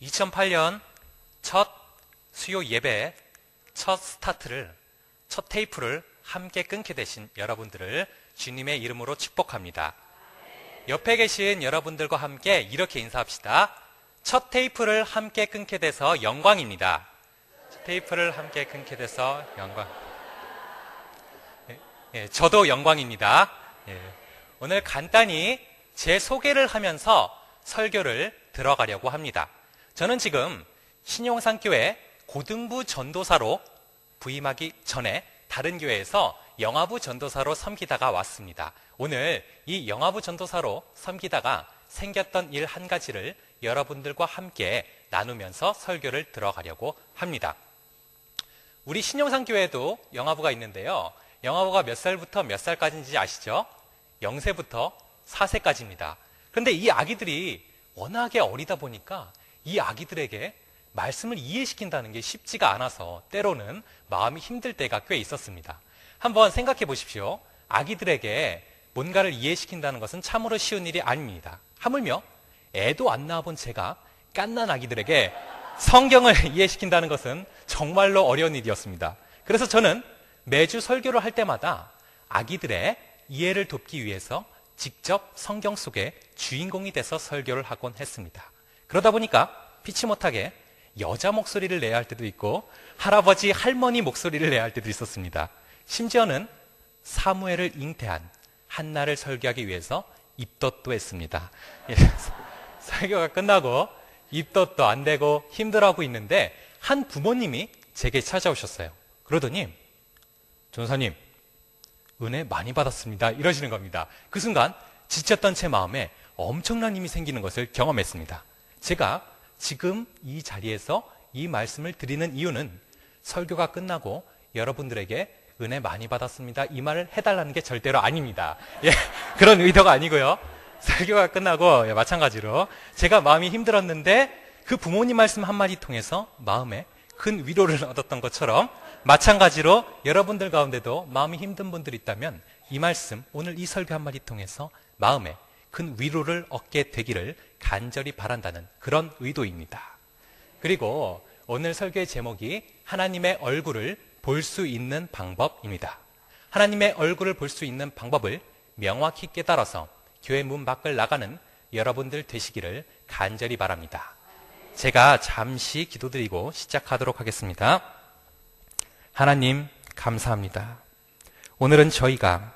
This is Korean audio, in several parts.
2008년 첫 수요 예배, 첫 스타트를, 첫 테이프를 함께 끊게 되신 여러분들을 주님의 이름으로 축복합니다. 옆에 계신 여러분들과 함께 이렇게 인사합시다. 첫 테이프를 함께 끊게 돼서 영광입니다. 첫 테이프를 함께 끊게 돼서 영광. 저도 영광입니다. 오늘 간단히 제 소개를 하면서 설교를 들어가려고 합니다. 저는 지금 신용산교회 고등부 전도사로 부임하기 전에 다른 교회에서 영아부 전도사로 섬기다가 왔습니다. 오늘 이 영아부 전도사로 섬기다가 생겼던 일 한 가지를 여러분들과 함께 나누면서 설교를 들어가려고 합니다. 우리 신용산교회에도 영아부가 있는데요. 영아부가 몇 살부터 몇 살까지인지 아시죠? 0세부터 4세까지입니다. 그런데 이 아기들이 워낙에 어리다 보니까 이 아기들에게 말씀을 이해시킨다는 게 쉽지가 않아서 때로는 마음이 힘들 때가 꽤 있었습니다. 한번 생각해 보십시오. 아기들에게 뭔가를 이해시킨다는 것은 참으로 쉬운 일이 아닙니다. 하물며 애도 안 낳아본 제가 갓난 아기들에게 성경을 이해시킨다는 것은 정말로 어려운 일이었습니다. 그래서 저는 매주 설교를 할 때마다 아기들의 이해를 돕기 위해서 직접 성경 속의 주인공이 돼서 설교를 하곤 했습니다. 그러다 보니까 피치 못하게 여자 목소리를 내야 할 때도 있고 할아버지, 할머니 목소리를 내야 할 때도 있었습니다. 심지어는 사무엘을 잉태한 한나를 설교하기 위해서 입덧도 했습니다. 설교가 끝나고 입덧도 안 되고 힘들어하고 있는데 한 부모님이 제게 찾아오셨어요. 그러더니 전사님, 은혜 많이 받았습니다. 이러시는 겁니다. 그 순간 지쳤던 제 마음에 엄청난 힘이 생기는 것을 경험했습니다. 제가 지금 이 자리에서 이 말씀을 드리는 이유는 설교가 끝나고 여러분들에게 은혜 많이 받았습니다. 이 말을 해달라는 게 절대로 아닙니다. 그런 의도가 아니고요. 설교가 끝나고 마찬가지로 제가 마음이 힘들었는데 그 부모님 말씀 한마디 통해서 마음에 큰 위로를 얻었던 것처럼 마찬가지로 여러분들 가운데도 마음이 힘든 분들이 있다면 이 말씀, 오늘 이 설교 한마디 통해서 마음에 큰 위로를 얻게 되기를 간절히 바란다는 그런 의도입니다. 그리고 오늘 설교의 제목이 하나님의 얼굴을 볼 수 있는 방법입니다. 하나님의 얼굴을 볼 수 있는 방법을 명확히 깨달아서 교회 문 밖을 나가는 여러분들 되시기를 간절히 바랍니다. 제가 잠시 기도드리고 시작하도록 하겠습니다. 하나님, 감사합니다. 오늘은 저희가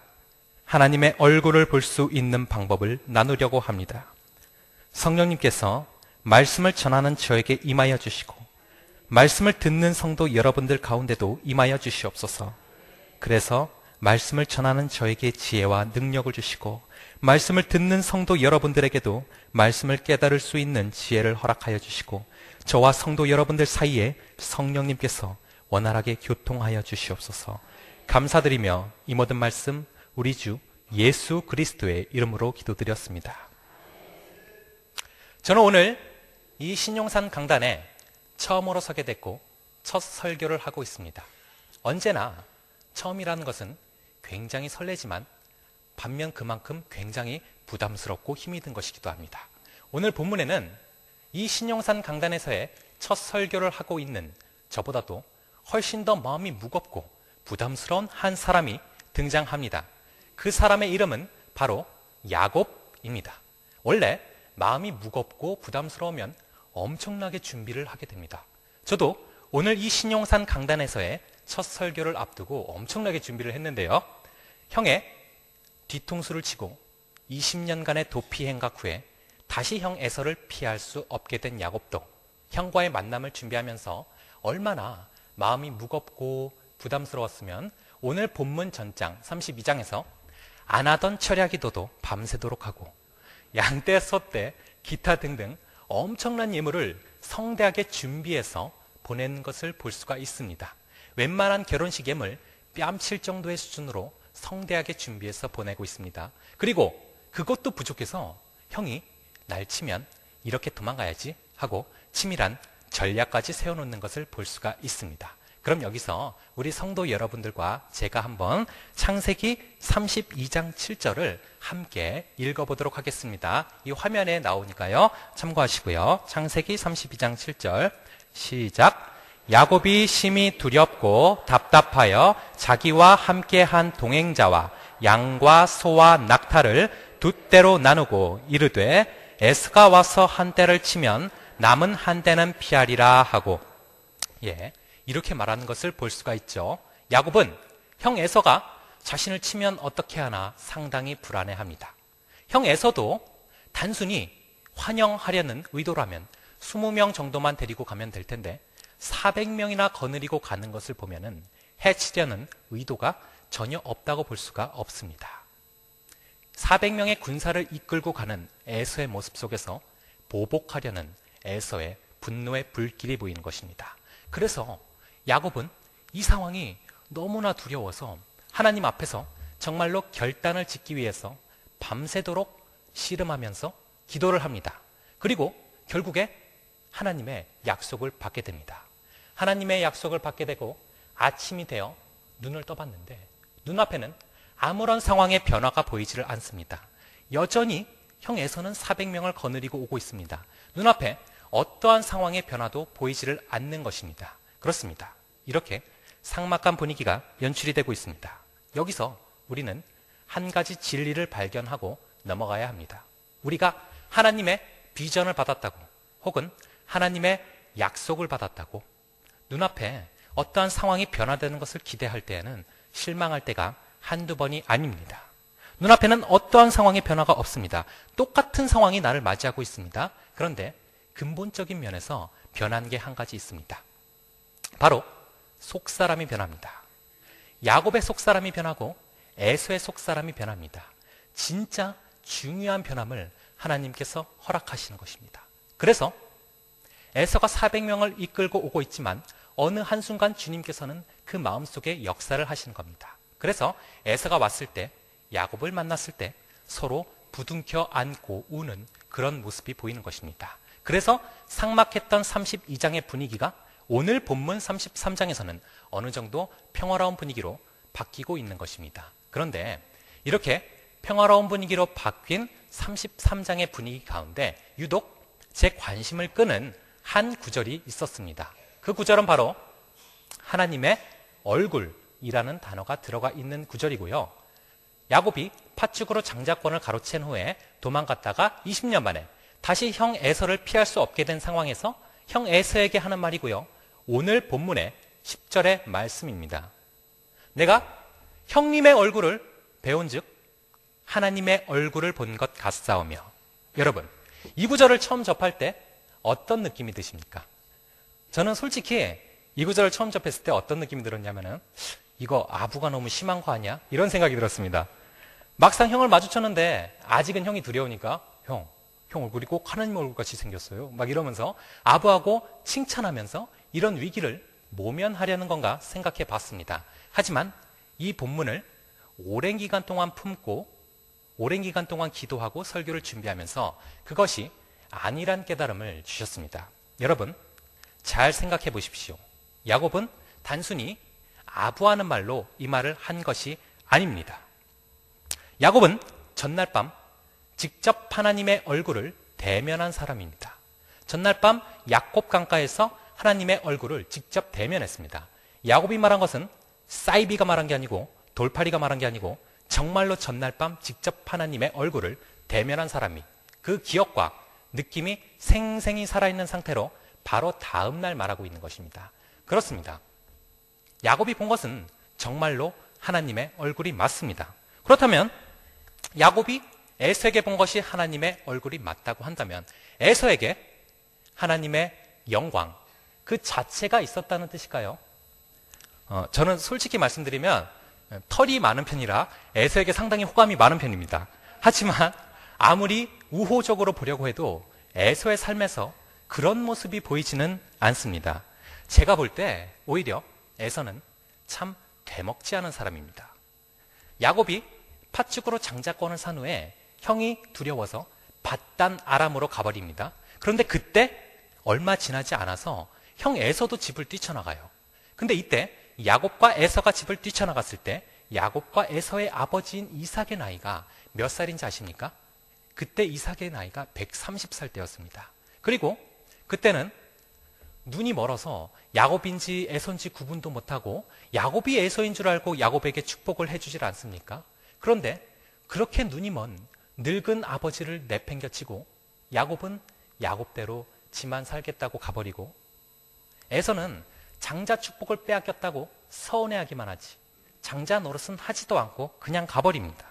하나님의 얼굴을 볼 수 있는 방법을 나누려고 합니다. 성령님께서 말씀을 전하는 저에게 임하여 주시고 말씀을 듣는 성도 여러분들 가운데도 임하여 주시옵소서. 그래서 말씀을 전하는 저에게 지혜와 능력을 주시고 말씀을 듣는 성도 여러분들에게도 말씀을 깨달을 수 있는 지혜를 허락하여 주시고 저와 성도 여러분들 사이에 성령님께서 원활하게 교통하여 주시옵소서. 감사드리며 이 모든 말씀 우리 주 예수 그리스도의 이름으로 기도드렸습니다. 저는 오늘 이 신용산 강단에 처음으로 서게 됐고 첫 설교를 하고 있습니다. 언제나 처음이라는 것은 굉장히 설레지만 반면 그만큼 굉장히 부담스럽고 힘이 든 것이기도 합니다. 오늘 본문에는 이 신용산 강단에서의 첫 설교를 하고 있는 저보다도 훨씬 더 마음이 무겁고 부담스러운 한 사람이 등장합니다. 그 사람의 이름은 바로 야곱입니다. 원래 마음이 무겁고 부담스러우면 엄청나게 준비를 하게 됩니다. 저도 오늘 이 신용산 강단에서의 첫 설교를 앞두고 엄청나게 준비를 했는데요. 형의 뒤통수를 치고 20년간의 도피 행각 후에 다시 형 에서를 피할 수 없게 된 야곱도 형과의 만남을 준비하면서 얼마나 마음이 무겁고 부담스러웠으면 오늘 본문 전장 32장에서 안 하던 철야기도도 밤새도록 하고 양떼, 소떼, 기타 등등 엄청난 예물을 성대하게 준비해서 보낸 것을 볼 수가 있습니다. 웬만한 결혼식 예물 뺨칠 정도의 수준으로 성대하게 준비해서 보내고 있습니다. 그리고 그것도 부족해서 형이 날 치면 이렇게 도망가야지 하고 치밀한 전략까지 세워놓는 것을 볼 수가 있습니다. 그럼 여기서 우리 성도 여러분들과 제가 한번 창세기 32장 7절을 함께 읽어보도록 하겠습니다. 이 화면에 나오니까요. 참고하시고요. 창세기 32장 7절 시작. 야곱이 심히 두렵고 답답하여 자기와 함께한 동행자와 양과 소와 낙타를 두 떼로 나누고 이르되 에서가 와서 한 떼를 치면 남은 한 떼는 피하리라 하고, 이렇게 말하는 것을 볼 수가 있죠. 야곱은 형 에서가 자신을 치면 어떻게 하나 상당히 불안해합니다. 형 에서도 단순히 환영하려는 의도라면 20명 정도만 데리고 가면 될 텐데 400명이나 거느리고 가는 것을 보면은 해치려는 의도가 전혀 없다고 볼 수가 없습니다. 400명의 군사를 이끌고 가는 에서의 모습 속에서 보복하려는 에서의 분노의 불길이 보이는 것입니다. 그래서 야곱은 이 상황이 너무나 두려워서 하나님 앞에서 정말로 결단을 짓기 위해서 밤새도록 씨름하면서 기도를 합니다. 그리고 결국에 하나님의 약속을 받게 됩니다. 하나님의 약속을 받게 되고 아침이 되어 눈을 떠봤는데 눈앞에는 아무런 상황의 변화가 보이지를 않습니다. 여전히 형 에서는 400명을 거느리고 오고 있습니다. 눈앞에 어떠한 상황의 변화도 보이지를 않는 것입니다. 그렇습니다. 이렇게 삭막한 분위기가 연출이 되고 있습니다. 여기서 우리는 한 가지 진리를 발견하고 넘어가야 합니다. 우리가 하나님의 비전을 받았다고 혹은 하나님의 약속을 받았다고 눈앞에 어떠한 상황이 변화되는 것을 기대할 때에는 실망할 때가 한두 번이 아닙니다. 눈앞에는 어떠한 상황의 변화가 없습니다. 똑같은 상황이 나를 맞이하고 있습니다. 그런데 근본적인 면에서 변한 게 한 가지 있습니다. 바로 속사람이 변합니다. 야곱의 속사람이 변하고 에서의 속사람이 변합니다. 진짜 중요한 변함을 하나님께서 허락하시는 것입니다. 그래서 에서가 400명을 이끌고 오고 있지만 어느 한순간 주님께서는 그 마음속에 역사를 하시는 겁니다. 그래서 에서가 왔을 때 야곱을 만났을 때 서로 부둥켜 안고 우는 그런 모습이 보이는 것입니다. 그래서 삭막했던 32장의 분위기가 오늘 본문 33장에서는 어느 정도 평화로운 분위기로 바뀌고 있는 것입니다. 그런데 이렇게 평화로운 분위기로 바뀐 33장의 분위기 가운데 유독 제 관심을 끄는 한 구절이 있었습니다. 그 구절은 바로 하나님의 얼굴이라는 단어가 들어가 있는 구절이고요. 야곱이 팥죽으로 장자권을 가로챈 후에 도망갔다가 20년 만에 다시 형 에서를 피할 수 없게 된 상황에서 형 에서에게 하는 말이고요. 오늘 본문의 10절의 말씀입니다. 내가 형님의 얼굴을 배운 즉 하나님의 얼굴을 본 것 같사오며. 여러분, 이 구절을 처음 접할 때 어떤 느낌이 드십니까? 저는 솔직히 이 구절을 처음 접했을 때 어떤 느낌이 들었냐면은 이거 아부가 너무 심한 거 아니야? 이런 생각이 들었습니다. 막상 형을 마주쳤는데 아직은 형이 두려우니까 형 얼굴이 꼭 하나님 얼굴같이 생겼어요. 막 이러면서 아부하고 칭찬하면서 이런 위기를 모면하려는 건가 생각해 봤습니다. 하지만 이 본문을 오랜 기간 동안 품고 오랜 기간 동안 기도하고 설교를 준비하면서 그것이 아니란 깨달음을 주셨습니다. 여러분, 잘 생각해 보십시오. 야곱은 단순히 아부하는 말로 이 말을 한 것이 아닙니다. 야곱은 전날 밤 직접 하나님의 얼굴을 대면한 사람입니다. 전날 밤 야곱 강가에서 하나님의 얼굴을 직접 대면했습니다. 야곱이 말한 것은 사이비가 말한 게 아니고 돌팔이가 말한 게 아니고 정말로 전날 밤 직접 하나님의 얼굴을 대면한 사람이 그 기억과 느낌이 생생히 살아있는 상태로 바로 다음 날 말하고 있는 것입니다. 그렇습니다. 야곱이 본 것은 정말로 하나님의 얼굴이 맞습니다. 그렇다면 야곱이 에서에게 본 것이 하나님의 얼굴이 맞다고 한다면 에서에게 하나님의 영광 그 자체가 있었다는 뜻일까요? 저는 솔직히 말씀드리면 털이 많은 편이라 에서에게 상당히 호감이 많은 편입니다. 하지만 아무리 우호적으로 보려고 해도 에서의 삶에서 그런 모습이 보이지는 않습니다. 제가 볼 때 오히려 에서는 참 되먹지 않은 사람입니다. 야곱이 팥죽으로 장자권을 산 후에 형이 두려워서 밧단 아람으로 가버립니다. 그런데 그때 얼마 지나지 않아서 형 에서도 집을 뛰쳐나가요. 근데 이때 야곱과 에서가 집을 뛰쳐나갔을 때 야곱과 에서의 아버지인 이삭의 나이가 몇 살인지 아십니까? 그때 이삭의 나이가 130살 때였습니다. 그리고 그때는 눈이 멀어서 야곱인지 에서인지 구분도 못하고 야곱이 에서인 줄 알고 야곱에게 축복을 해주질 않습니까? 그런데 그렇게 눈이 먼 늙은 아버지를 내팽겨치고 야곱은 야곱대로 지만 살겠다고 가버리고 에서는 장자 축복을 빼앗겼다고 서운해하기만 하지 장자 노릇은 하지도 않고 그냥 가버립니다.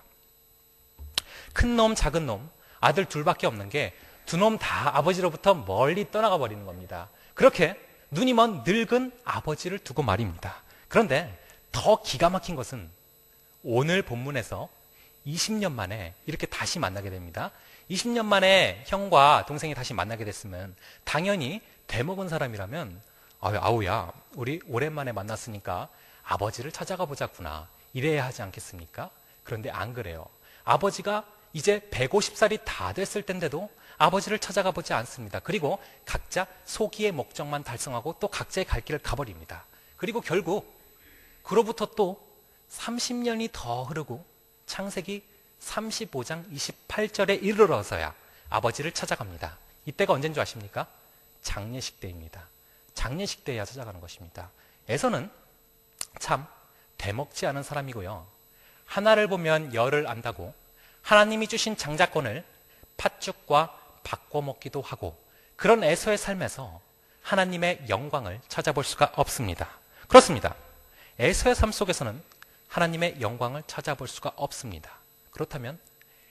큰 놈 작은 놈 아들 둘밖에 없는 게 두 놈 다 아버지로부터 멀리 떠나가 버리는 겁니다. 그렇게 눈이 먼 늙은 아버지를 두고 말입니다. 그런데 더 기가 막힌 것은 오늘 본문에서 20년 만에 이렇게 다시 만나게 됩니다. 20년 만에 형과 동생이 다시 만나게 됐으면 당연히 되먹은 사람이라면 아우야 우리 오랜만에 만났으니까 아버지를 찾아가 보자꾸나 이래야 하지 않겠습니까? 그런데 안 그래요. 아버지가 이제 150살이 다 됐을 텐데도 아버지를 찾아가 보지 않습니다. 그리고 각자 소기의 목적만 달성하고 또 각자의 갈 길을 가버립니다. 그리고 결국 그로부터 또 30년이 더 흐르고 창세기 35장 28절에 이르러서야 아버지를 찾아갑니다. 이때가 언제인 줄 아십니까? 장례식 때입니다. 장례식 때야 찾아가는 것입니다. 에서는 참 되먹지 않은 사람이고요. 하나를 보면 열을 안다고 하나님이 주신 장자권을 팥죽과 바꿔먹기도 하고 그런 에서의 삶에서 하나님의 영광을 찾아볼 수가 없습니다. 그렇습니다. 에서의 삶 속에서는 하나님의 영광을 찾아볼 수가 없습니다. 그렇다면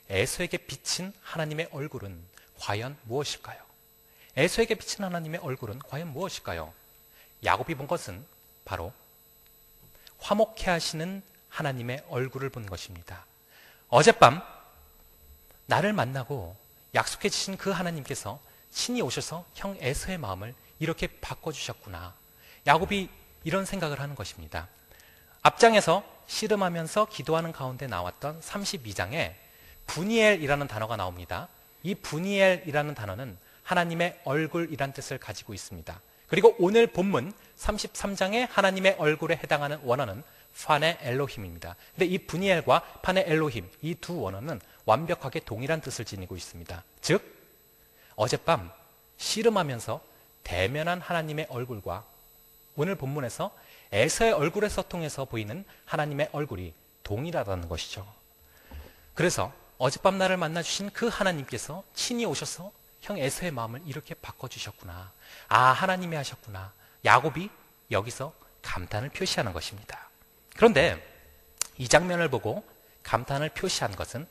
에서에게 비친 하나님의 얼굴은 과연 무엇일까요? 에서에게 비친 하나님의 얼굴은 과연 무엇일까요? 야곱이 본 것은 바로 화목해 하시는 하나님의 얼굴을 본 것입니다. 어젯밤 나를 만나고 약속해 주신 그 하나님께서 친히 오셔서 형 에서의 마음을 이렇게 바꿔주셨구나. 야곱이 이런 생각을 하는 것입니다. 앞장에서 씨름하면서 기도하는 가운데 나왔던 32장에 분이엘이라는 단어가 나옵니다. 이 분이엘이라는 단어는 하나님의 얼굴이란 뜻을 가지고 있습니다. 그리고 오늘 본문 33장에 하나님의 얼굴에 해당하는 원어는 판의 엘로힘입니다. 근데 이 분이엘과 판의 엘로힘 이 두 원어는 완벽하게 동일한 뜻을 지니고 있습니다. 즉 어젯밤 씨름하면서 대면한 하나님의 얼굴과 오늘 본문에서 에서의 얼굴에서 통해서 보이는 하나님의 얼굴이 동일하다는 것이죠. 그래서 어젯밤 나를 만나주신 그 하나님께서 친히 오셔서 형 에서의 마음을 이렇게 바꿔주셨구나. 하나님이 하셨구나. 야곱이 여기서 감탄을 표시하는 것입니다. 그런데 이 장면을 보고 감탄을 표시한 것은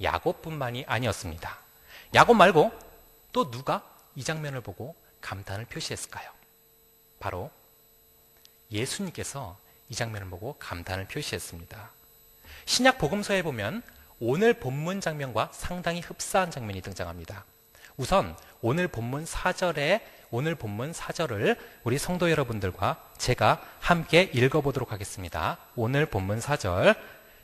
야곱뿐만이 아니었습니다. 야곱 말고 또 누가 이 장면을 보고 감탄을 표시했을까요? 바로 예수님께서 이 장면을 보고 감탄을 표시했습니다. 신약 복음서에 보면 오늘 본문 장면과 상당히 흡사한 장면이 등장합니다. 우선 오늘 본문 4절을 우리 성도 여러분들과 제가 함께 읽어보도록 하겠습니다. 오늘 본문 4절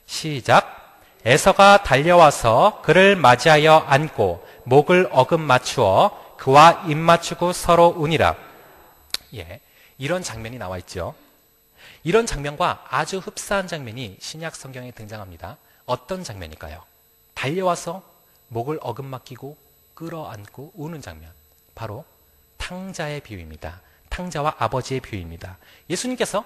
시작. 에서가 달려와서 그를 맞이하여 안고 목을 어금 맞추어 그와 입 맞추고 서로 우니라. 이런 장면이 나와 있죠. 이런 장면과 아주 흡사한 장면이 신약 성경에 등장합니다. 어떤 장면일까요? 달려와서 목을 어금 맡기고 끌어안고 우는 장면. 바로 탕자의 비유입니다. 탕자와 아버지의 비유입니다. 예수님께서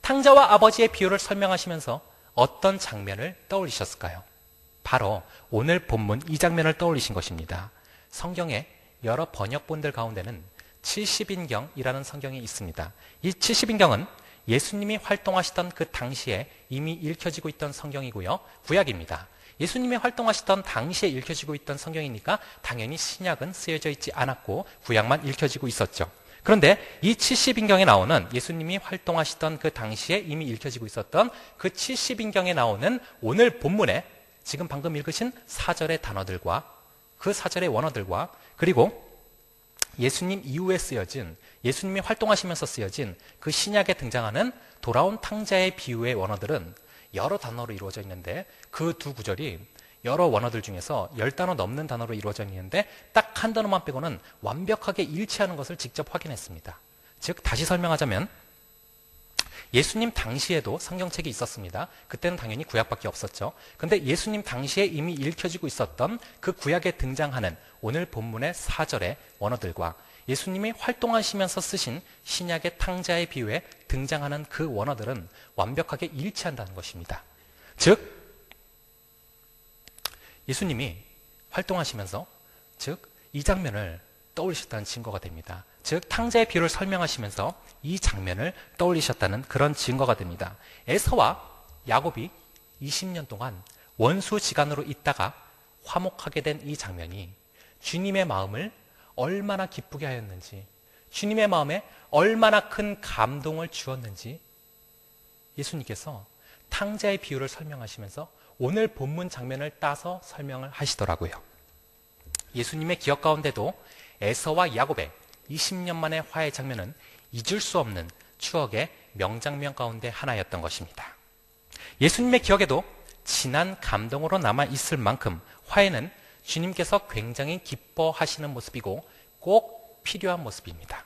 탕자와 아버지의 비유를 설명하시면서 어떤 장면을 떠올리셨을까요? 바로 오늘 본문 이 장면을 떠올리신 것입니다. 성경의 여러 번역본들 가운데는 70인경이라는 성경이 있습니다. 이 70인경은 예수님이 활동하시던 그 당시에 이미 읽혀지고 있던 성경이고요. 구약입니다. 예수님이 활동하시던 당시에 읽혀지고 있던 성경이니까 당연히 신약은 쓰여져 있지 않았고 구약만 읽혀지고 있었죠. 그런데 이 70인경에 나오는 예수님이 활동하시던 그 당시에 이미 읽혀지고 있었던 그 70인경에 나오는 오늘 본문에 지금 방금 읽으신 4절의 단어들과 그 4절의 원어들과 그리고 예수님 이후에 쓰여진 예수님이 활동하시면서 쓰여진 그 신약에 등장하는 돌아온 탕자의 비유의 원어들은 여러 단어로 이루어져 있는데 그 두 구절이 여러 원어들 중에서 10단어 넘는 단어로 이루어져 있는데 딱 한 단어만 빼고는 완벽하게 일치하는 것을 직접 확인했습니다. 즉 다시 설명하자면 예수님 당시에도 성경책이 있었습니다. 그때는 당연히 구약밖에 없었죠. 그런데 예수님 당시에 이미 읽혀지고 있었던 그 구약에 등장하는 오늘 본문의 4절의 원어들과 예수님이 활동하시면서 쓰신 신약의 탕자의 비유에 등장하는 그 원어들은 완벽하게 일치한다는 것입니다. 즉 예수님이 활동하시면서 이 장면을 떠올리셨다는 증거가 됩니다. 즉 탕자의 비유를 설명하시면서 이 장면을 떠올리셨다는 그런 증거가 됩니다. 에서와 야곱이 20년 동안 원수지간으로 있다가 화목하게 된 이 장면이 주님의 마음을 얼마나 기쁘게 하였는지, 주님의 마음에 얼마나 큰 감동을 주었는지 예수님께서 탕자의 비유를 설명하시면서 오늘 본문 장면을 따서 설명을 하시더라고요. 예수님의 기억 가운데도 에서와 야곱의 20년 만의 화해 장면은 잊을 수 없는 추억의 명장면 가운데 하나였던 것입니다. 예수님의 기억에도 진한 감동으로 남아있을 만큼 화해는 주님께서 굉장히 기뻐하시는 모습이고 꼭 필요한 모습입니다.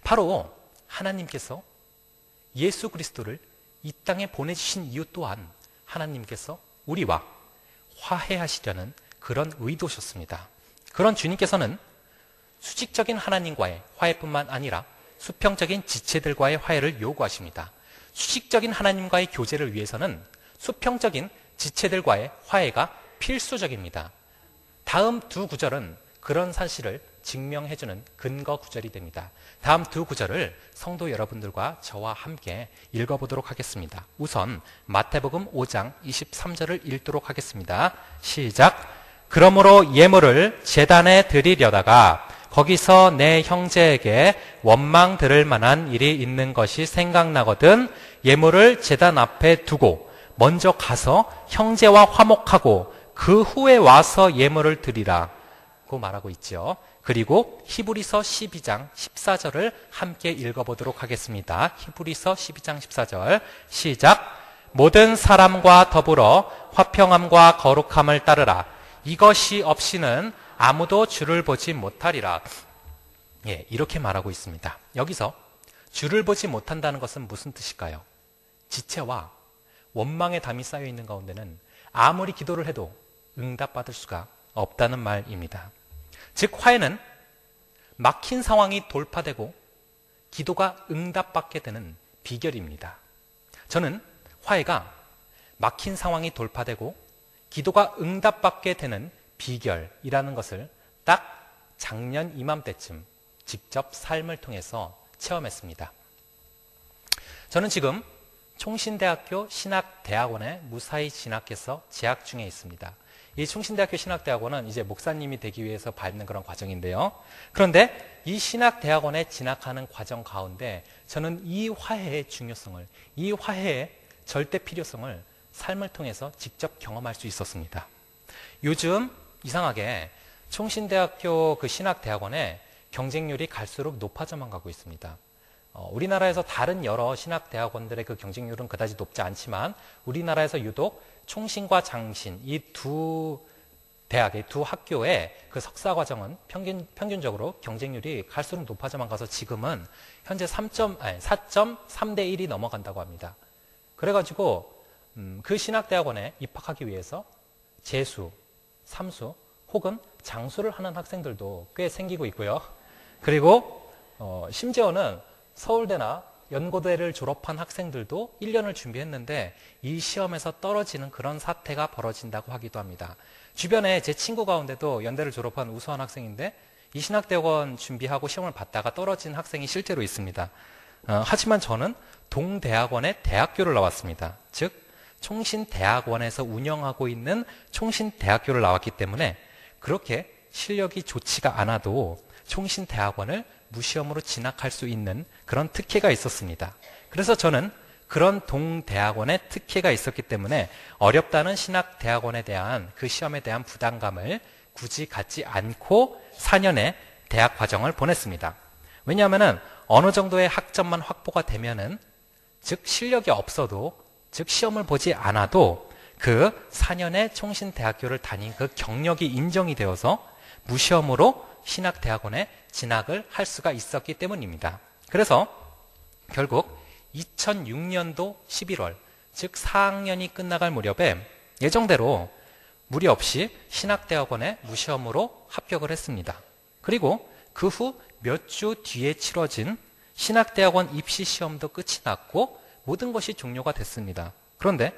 바로 하나님께서 예수 그리스도를 이 땅에 보내주신 이유 또한 하나님께서 우리와 화해하시려는 그런 의도셨습니다. 그런 주님께서는 수직적인 하나님과의 화해뿐만 아니라 수평적인 지체들과의 화해를 요구하십니다. 수직적인 하나님과의 교제를 위해서는 수평적인 지체들과의 화해가 필수적입니다. 다음 두 구절은 그런 사실을 증명해주는 근거 구절이 됩니다. 다음 두 구절을 성도 여러분들과 저와 함께 읽어보도록 하겠습니다. 우선 마태복음 5장 23절을 읽도록 하겠습니다. 시작. 그러므로 예물을 제단에 드리려다가 거기서 내 형제에게 원망 들을 만한 일이 있는 것이 생각나거든 예물을 제단 앞에 두고 먼저 가서 형제와 화목하고 그 후에 와서 예물을 드리라고 말하고 있죠. 그리고 히브리서 12장 14절을 함께 읽어보도록 하겠습니다. 히브리서 12장 14절 시작. 모든 사람과 더불어 화평함과 거룩함을 따르라. 이것이 없이는 아무도 주를 보지 못하리라. 이렇게 말하고 있습니다. 여기서 주를 보지 못한다는 것은 무슨 뜻일까요? 지체와 원망의 담이 쌓여 있는 가운데는 아무리 기도를 해도 응답받을 수가 없다는 말입니다. 즉 화해는 막힌 상황이 돌파되고 기도가 응답받게 되는 비결입니다. 저는 화해가 막힌 상황이 돌파되고 기도가 응답받게 되는 비결이라는 것을 딱 작년 이맘때쯤 직접 삶을 통해서 체험했습니다. 저는 지금 총신대학교 신학대학원에 무사히 진학해서 재학 중에 있습니다. 이 총신대학교 신학대학원은 이제 목사님이 되기 위해서 밟는 그런 과정인데요. 그런데 이 신학대학원에 진학하는 과정 가운데 저는 이 화해의 중요성을, 이 화해의 절대 필요성을 삶을 통해서 직접 경험할 수 있었습니다. 요즘 이상하게 총신대학교 그 신학대학원의 경쟁률이 갈수록 높아져만 가고 있습니다. 우리나라에서 다른 여러 신학대학원들의 그 경쟁률은 그다지 높지 않지만 우리나라에서 유독 총신과 장신 이 두 대학의 두 학교의 그 석사과정은 평균적으로 경쟁률이 갈수록 높아져만 가서 지금은 현재 4.3대 1이 넘어간다고 합니다. 그래가지고 그 신학대학원에 입학하기 위해서 재수, 삼수 혹은 장수를 하는 학생들도 꽤 생기고 있고요. 그리고 심지어는 서울대나 연고대를 졸업한 학생들도 1년을 준비했는데 이 시험에서 떨어지는 그런 사태가 벌어진다고 하기도 합니다. 주변에 제 친구 가운데도 연대를 졸업한 우수한 학생인데 이 신학대학원 준비하고 시험을 봤다가 떨어진 학생이 실제로 있습니다. 하지만 저는 동대학원의 대학교를 나왔습니다. 즉 총신대학원에서 운영하고 있는 총신대학교를 나왔기 때문에 그렇게 실력이 좋지가 않아도 총신대학원을 무시험으로 진학할 수 있는 그런 특혜가 있었습니다. 그래서 저는 그런 동대학원의 특혜가 있었기 때문에 어렵다는 신학대학원에 대한 그 시험에 대한 부담감을 굳이 갖지 않고 4년의 대학 과정을 보냈습니다. 왜냐하면 어느 정도의 학점만 확보가 되면은 즉 실력이 없어도 즉 시험을 보지 않아도 그 4년의 총신대학교를 다닌 그 경력이 인정이 되어서 무시험으로 신학대학원에 진학을 할 수가 있었기 때문입니다. 그래서 결국 2006년도 11월, 즉 4학년이 끝나갈 무렵에 예정대로 무리 없이 신학대학원에 무시험으로 합격을 했습니다. 그리고 그 후 몇 주 뒤에 치러진 신학대학원 입시시험도 끝이 났고 모든 것이 종료가 됐습니다. 그런데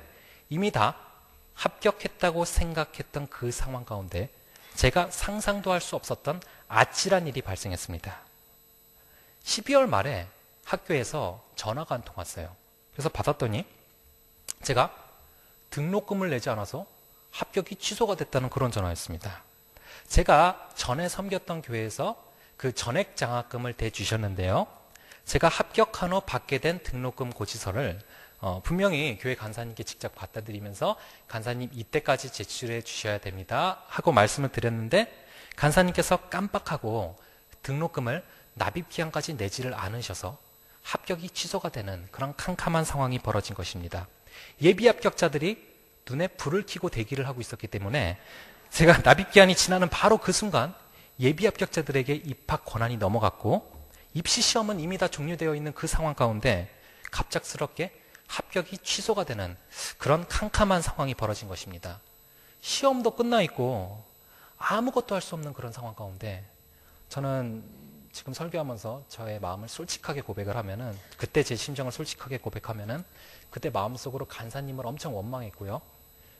이미 다 합격했다고 생각했던 그 상황 가운데 제가 상상도 할 수 없었던 아찔한 일이 발생했습니다. 12월 말에 학교에서 전화가 한 통 왔어요. 그래서 받았더니 제가 등록금을 내지 않아서 합격이 취소가 됐다는 그런 전화였습니다. 제가 전에 섬겼던 교회에서 그 전액 장학금을 대주셨는데요. 제가 합격한 후 받게 된 등록금 고지서를 분명히 교회 간사님께 직접 갖다 드리면서 간사님 이때까지 제출해 주셔야 됩니다 하고 말씀을 드렸는데 간사님께서 깜빡하고 등록금을 납입 기한까지 내지를 않으셔서 합격이 취소가 되는 그런 캄캄한 상황이 벌어진 것입니다. 예비 합격자들이 눈에 불을 켜고 대기를 하고 있었기 때문에 제가 납입 기한이 지나는 바로 그 순간 예비 합격자들에게 입학 권한이 넘어갔고 입시 시험은 이미 다 종료되어 있는 그 상황 가운데 갑작스럽게 합격이 취소가 되는 그런 캄캄한 상황이 벌어진 것입니다. 시험도 끝나 있고 아무것도 할 수 없는 그런 상황 가운데 저는 지금 설교하면서 저의 마음을 솔직하게 고백을 하면은 그때 제 심정을 솔직하게 고백하면은 그때 마음속으로 간사님을 엄청 원망했고요.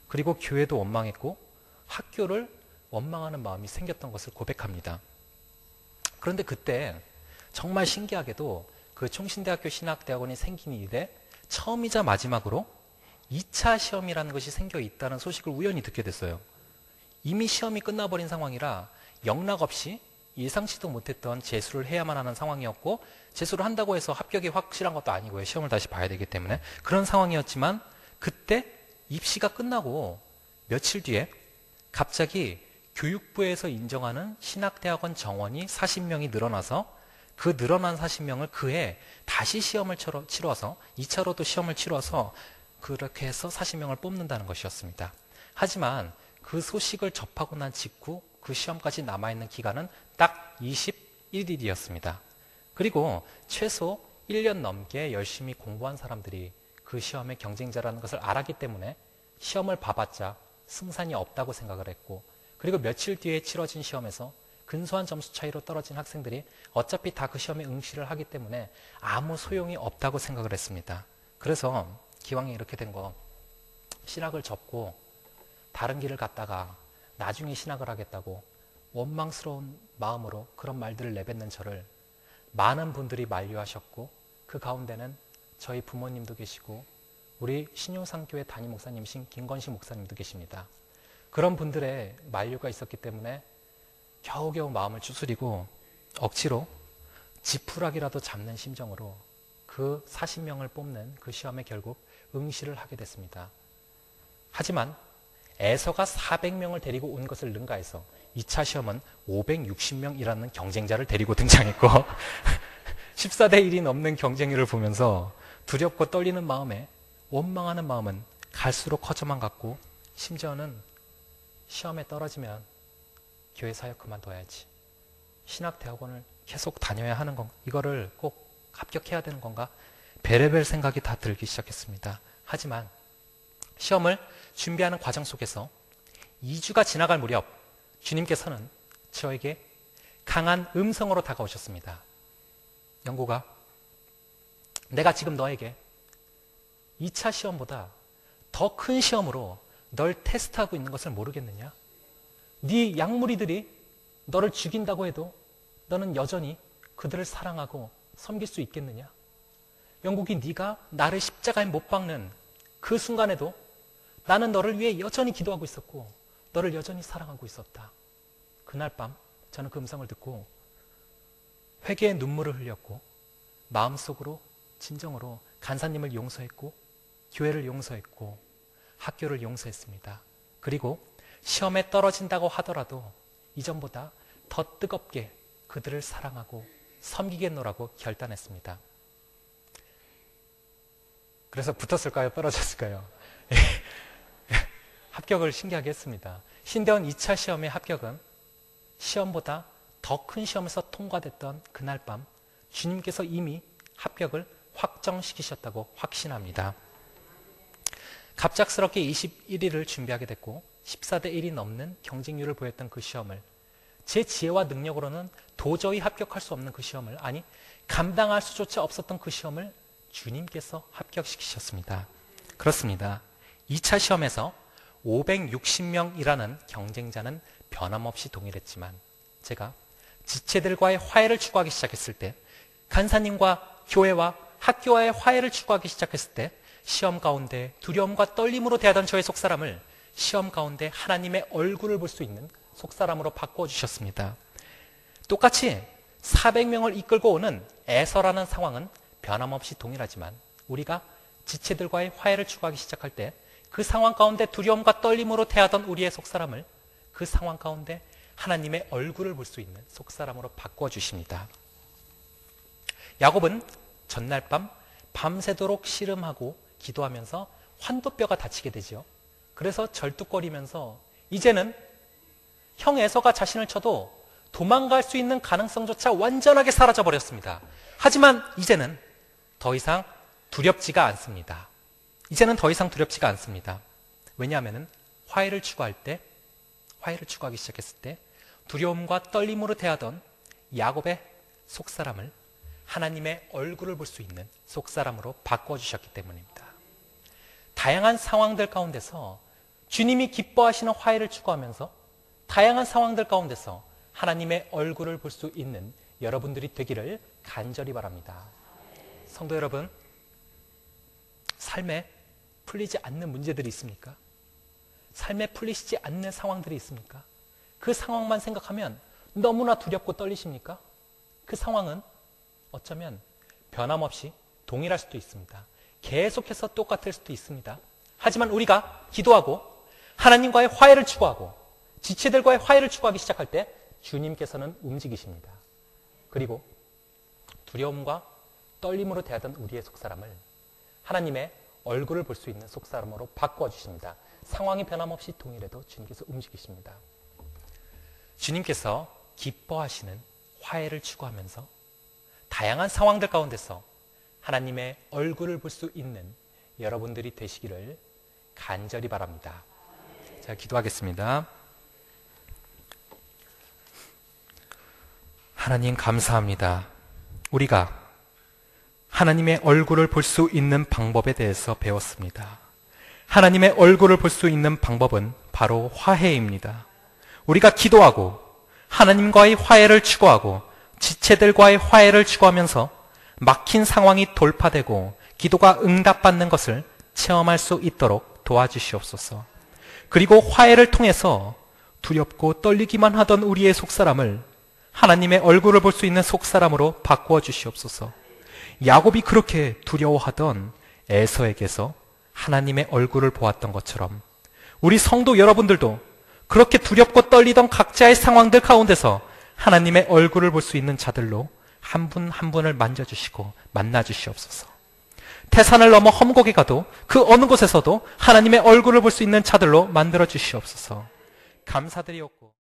그리고 교회도 원망했고 학교를 원망하는 마음이 생겼던 것을 고백합니다. 그런데 그때 정말 신기하게도 그 총신대학교 신학대학원이 생긴 이래 처음이자 마지막으로 2차 시험이라는 것이 생겨 있다는 소식을 우연히 듣게 됐어요. 이미 시험이 끝나버린 상황이라 영락 없이 예상치도 못했던 재수를 해야만 하는 상황이었고 재수를 한다고 해서 합격이 확실한 것도 아니고요. 시험을 다시 봐야 되기 때문에 그런 상황이었지만 그때 입시가 끝나고 며칠 뒤에 갑자기 교육부에서 인정하는 신학대학원 정원이 40명이 늘어나서 그 늘어난 40명을 그해 다시 시험을 치러서 2차로도 시험을 치러서 그렇게 해서 40명을 뽑는다는 것이었습니다. 하지만 그 소식을 접하고 난 직후 그 시험까지 남아있는 기간은 딱 21일이었습니다. 그리고 최소 1년 넘게 열심히 공부한 사람들이 그 시험의 경쟁자라는 것을 알았기 때문에 시험을 봐봤자 승산이 없다고 생각을 했고 그리고 며칠 뒤에 치러진 시험에서 근소한 점수 차이로 떨어진 학생들이 어차피 다 그 시험에 응시를 하기 때문에 아무 소용이 없다고 생각을 했습니다. 그래서 기왕에 이렇게 된 거 신학을 접고 다른 길을 갔다가 나중에 신학을 하겠다고 원망스러운 마음으로 그런 말들을 내뱉는 저를 많은 분들이 만류하셨고 그 가운데는 저희 부모님도 계시고 우리 신용상교회 담임 목사님이신 김건식 목사님도 계십니다. 그런 분들의 만류가 있었기 때문에 겨우겨우 마음을 추스리고 억지로 지푸라기라도 잡는 심정으로 그 40명을 뽑는 그 시험에 결국 응시를 하게 됐습니다. 하지만 애서가 400명을 데리고 온 것을 능가해서 2차 시험은 560명이라는 경쟁자를 데리고 등장했고 14대 1이 넘는 경쟁률을 보면서 두렵고 떨리는 마음에 원망하는 마음은 갈수록 커져만 갔고 심지어는 시험에 떨어지면 교회 사역 그만둬야지. 신학대학원을 계속 다녀야 하는 건가? 이거를 꼭 합격해야 되는 건가? 별의별 생각이 다 들기 시작했습니다. 하지만 시험을 준비하는 과정 속에서 2주가 지나갈 무렵 주님께서는 저에게 강한 음성으로 다가오셨습니다. 영구가, 내가 지금 너에게 2차 시험보다 더 큰 시험으로 널 테스트하고 있는 것을 모르겠느냐? 네 약무리들이 너를 죽인다고 해도 너는 여전히 그들을 사랑하고 섬길 수 있겠느냐? 영국이 네가 나를 십자가에 못 박는 그 순간에도 나는 너를 위해 여전히 기도하고 있었고 너를 여전히 사랑하고 있었다. 그날 밤 저는 그 음성을 듣고 회개의 눈물을 흘렸고 마음속으로 진정으로 간사님을 용서했고 교회를 용서했고 학교를 용서했습니다. 그리고 시험에 떨어진다고 하더라도 이전보다 더 뜨겁게 그들을 사랑하고 섬기겠노라고 결단했습니다. 그래서 붙었을까요? 떨어졌을까요? 합격을 신기하게 했습니다. 신대원 2차 시험의 합격은 시험보다 더 큰 시험에서 통과됐던 그날 밤 주님께서 이미 합격을 확정시키셨다고 확신합니다. 갑작스럽게 21위를 준비하게 됐고 14대 1이 넘는 경쟁률을 보였던 그 시험을 제 지혜와 능력으로는 도저히 합격할 수 없는 그 시험을, 아니 감당할 수조차 없었던 그 시험을 주님께서 합격시키셨습니다. 그렇습니다. 2차 시험에서 560명이라는 경쟁자는 변함없이 동일했지만 제가 지체들과의 화해를 추구하기 시작했을 때, 간사님과 교회와 학교와의 화해를 추구하기 시작했을 때 시험 가운데 두려움과 떨림으로 대하던 저의 속사람을 시험 가운데 하나님의 얼굴을 볼 수 있는 속사람으로 바꿔주셨습니다. 똑같이 400명을 이끌고 오는 에서라는 상황은 변함없이 동일하지만 우리가 지체들과의 화해를 추구하기 시작할 때 그 상황 가운데 두려움과 떨림으로 대하던 우리의 속사람을 그 상황 가운데 하나님의 얼굴을 볼 수 있는 속사람으로 바꿔주십니다. 야곱은 전날 밤 밤새도록 씨름하고 기도하면서 환도뼈가 다치게 되죠. 그래서 절뚝거리면서 이제는 형 에서가 자신을 쳐도 도망갈 수 있는 가능성조차 완전하게 사라져버렸습니다. 하지만 이제는 더 이상 두렵지가 않습니다. 이제는 더 이상 두렵지가 않습니다. 왜냐하면 화해를 추구하기 시작했을 때 두려움과 떨림으로 대하던 야곱의 속사람을 하나님의 얼굴을 볼 수 있는 속사람으로 바꿔주셨기 때문입니다. 다양한 상황들 가운데서 주님이 기뻐하시는 화해를 추구하면서 다양한 상황들 가운데서 하나님의 얼굴을 볼 수 있는 여러분들이 되기를 간절히 바랍니다. 성도 여러분, 삶에 풀리지 않는 문제들이 있습니까? 삶에 풀리시지 않는 상황들이 있습니까? 그 상황만 생각하면 너무나 두렵고 떨리십니까? 그 상황은 어쩌면 변함없이 동일할 수도 있습니다. 계속해서 똑같을 수도 있습니다. 하지만 우리가 기도하고 하나님과의 화해를 추구하고 지체들과의 화해를 추구하기 시작할 때 주님께서는 움직이십니다. 그리고 두려움과 떨림으로 대하던 우리의 속사람을 하나님의 얼굴을 볼 수 있는 속사람으로 바꿔주십니다. 상황이 변함없이 동일해도 주님께서 움직이십니다. 주님께서 기뻐하시는 화해를 추구하면서 다양한 상황들 가운데서 하나님의 얼굴을 볼 수 있는 여러분들이 되시기를 간절히 바랍니다. 자, 기도하겠습니다. 하나님 감사합니다. 우리가 하나님의 얼굴을 볼 수 있는 방법에 대해서 배웠습니다. 하나님의 얼굴을 볼 수 있는 방법은 바로 화해입니다. 우리가 기도하고 하나님과의 화해를 추구하고 지체들과의 화해를 추구하면서 막힌 상황이 돌파되고 기도가 응답받는 것을 체험할 수 있도록 도와주시옵소서. 그리고 화해를 통해서 두렵고 떨리기만 하던 우리의 속사람을 하나님의 얼굴을 볼 수 있는 속사람으로 바꾸어 주시옵소서. 야곱이 그렇게 두려워하던 에서에게서 하나님의 얼굴을 보았던 것처럼 우리 성도 여러분들도 그렇게 두렵고 떨리던 각자의 상황들 가운데서 하나님의 얼굴을 볼 수 있는 자들로 한 분 한 분을 만져주시고 만나주시옵소서. 태산을 넘어 험곡에 가도 그 어느 곳에서도 하나님의 얼굴을 볼 수 있는 자들로 만들어 주시옵소서. 감사드리옵고